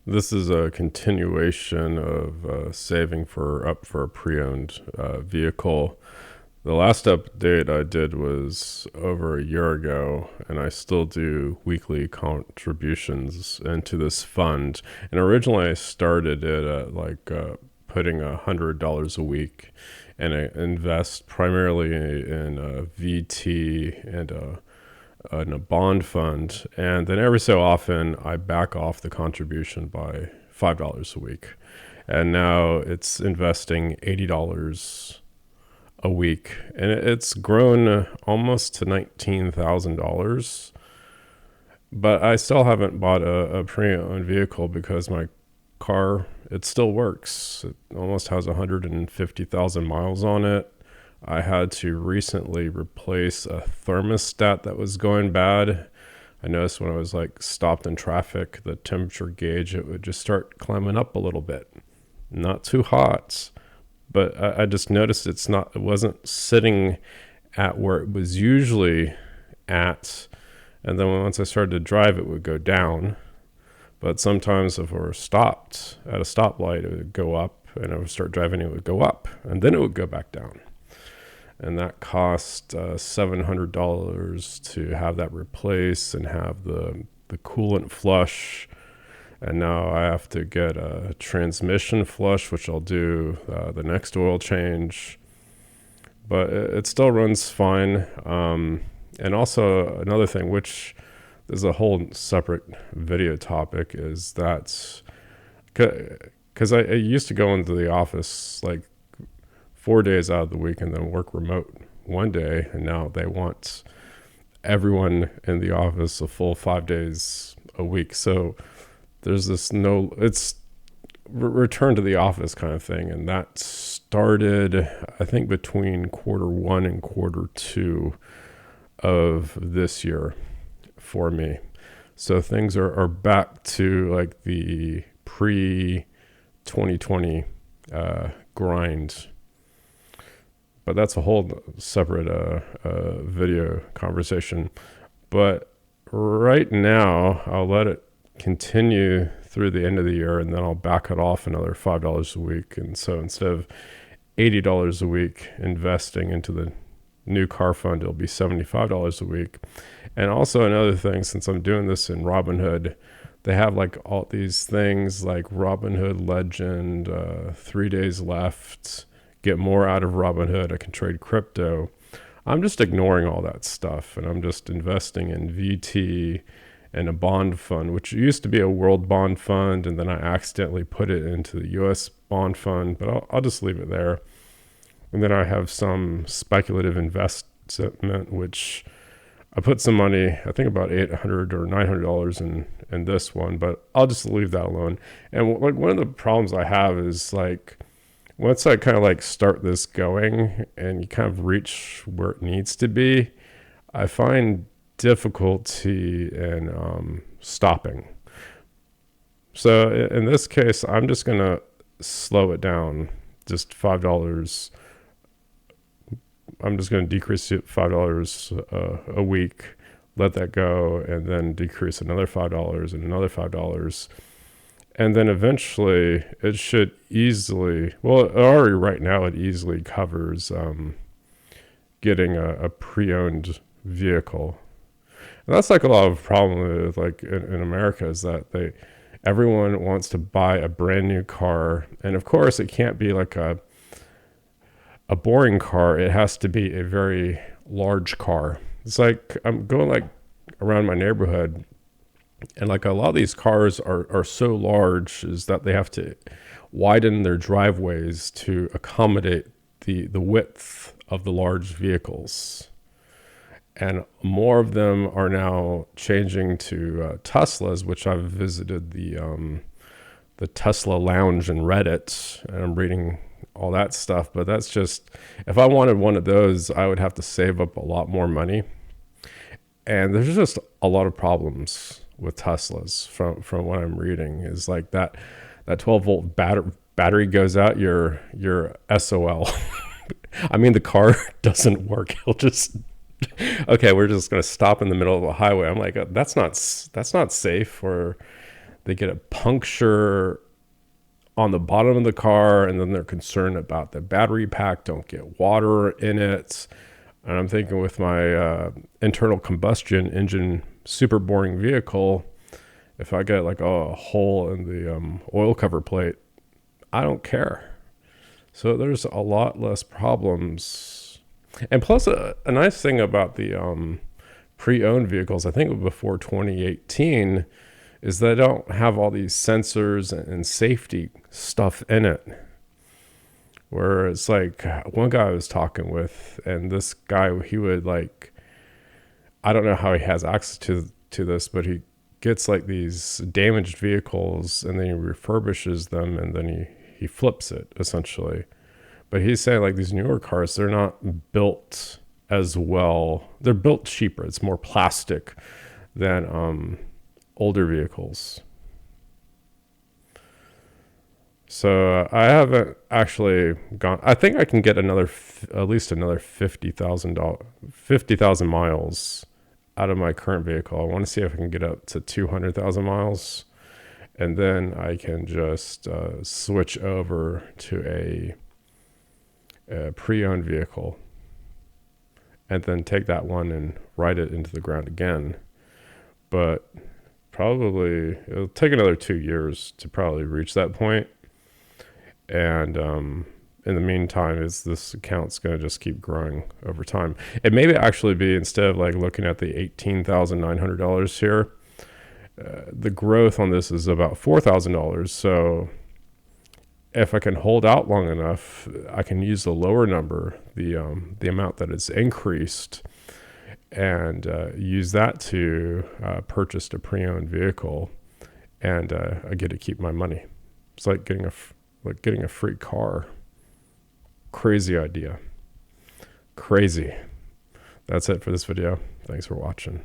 This is a continuation of saving for a pre-owned vehicle. The last update I did was over a year ago, and I still do weekly contributions into this fund. And originally, I started it at putting $100 a week, and I invest primarily in a VT and in a bond fund, and then every so often I back off the contribution by $5 a week, and now it's investing $80 a week, and it's grown almost to $19,000. But I still haven't bought a pre-owned vehicle because my car, it still works. It almost has 150,000 miles on it. I had to recently replace a thermostat that was going bad. I noticed when I was stopped in traffic, the temperature gauge, it would just start climbing up a little bit. Not too hot, but I just noticed it wasn't sitting at where it was usually at. And then once I started to drive, it would go down. But sometimes if we're stopped at a stoplight, it would go up, and I would start driving, it would go up, and then it would go back down. And that cost $700 to have that replaced and have the coolant flush. And now I have to get a transmission flush, which I'll do the next oil change. But it still runs fine. And also another thing, which is a whole separate video topic, is that because I used to go into the office 4 days out of the week and then work remote one day, and now they want everyone in the office a full 5 days a week. So there's it's return to the office kind of thing, and that started I think between quarter 1 and quarter 2 of this year for me. So things are back to the pre 2020 grind. But that's a whole separate video conversation. But right now, I'll let it continue through the end of the year, and then I'll back it off another $5 a week. And so instead of $80 a week investing into the new car fund, it'll be $75 a week. And also another thing, since I'm doing this in Robinhood, they have all these things like Robinhood Legend, 3 days left, get more out of Robinhood, I can trade crypto. I'm just ignoring all that stuff, and I'm just investing in VT and a bond fund, which used to be a world bond fund, and then I accidentally put it into the US bond fund, but I'll just leave it there. And then I have some speculative investment, which I put some money, I think about $800 or $900 in this one, but I'll just leave that alone. And one of the problems I have is once I kind of start this going and you kind of reach where it needs to be, I find difficulty in stopping. So in this case, I'm just going to slow it down, just $5. I'm just going to decrease it $5 a week, let that go, and then decrease another $5 and another $5. And then eventually it should easily, well, already right now it easily covers getting a pre-owned vehicle. And that's a lot of problem with in America, is that everyone wants to buy a brand new car. And of course it can't be a boring car. It has to be a very large car. It's I'm going around my neighborhood, and a lot of these cars are so large is that they have to widen their driveways to accommodate the width of the large vehicles. And more of them are now changing to Teslas, which I've visited the Tesla lounge in Reddit, and I'm reading all that stuff. But that's just, if I wanted one of those, I would have to save up a lot more money. And there's just a lot of problems with Teslas from what I'm reading, is that 12-volt battery goes out, your SOL. I mean, the car doesn't work. It'll just, okay, we're just going to stop in the middle of a highway. I'm that's not safe, or they get a puncture on the bottom of the car, and then they're concerned about the battery pack don't get water in it. And I'm thinking with my internal combustion engine, super boring vehicle, if I get like a hole in the oil cover plate, I don't care. So there's a lot less problems. And plus, a nice thing about the pre-owned vehicles, I think before 2018, is they don't have all these sensors and safety stuff in it. Where it's like one guy I was talking with, and this guy, he would like, I don't know how he has access to this, but he gets like these damaged vehicles and then he refurbishes them and then he flips it essentially. But he's saying like these newer cars, they're not built as well. They're built cheaper. It's more plastic than older vehicles. So I haven't actually gone. I think I can get at least another $50,000 miles out of my current vehicle. I want to see if I can get up to 200,000 miles, and then I can just switch over to a pre-owned vehicle, and then take that one and ride it into the ground again. But probably it'll take another 2 years to probably reach that point. And in the meantime, this account's going to just keep growing over time. It may actually be, instead of like looking at the $18,900 here, the growth on this is about $4,000. So if I can hold out long enough, I can use the lower number, the amount that is increased, and use that to purchase a pre-owned vehicle, and I get to keep my money. It's like getting a free car. Crazy idea. Crazy. That's it for this video. Thanks for watching.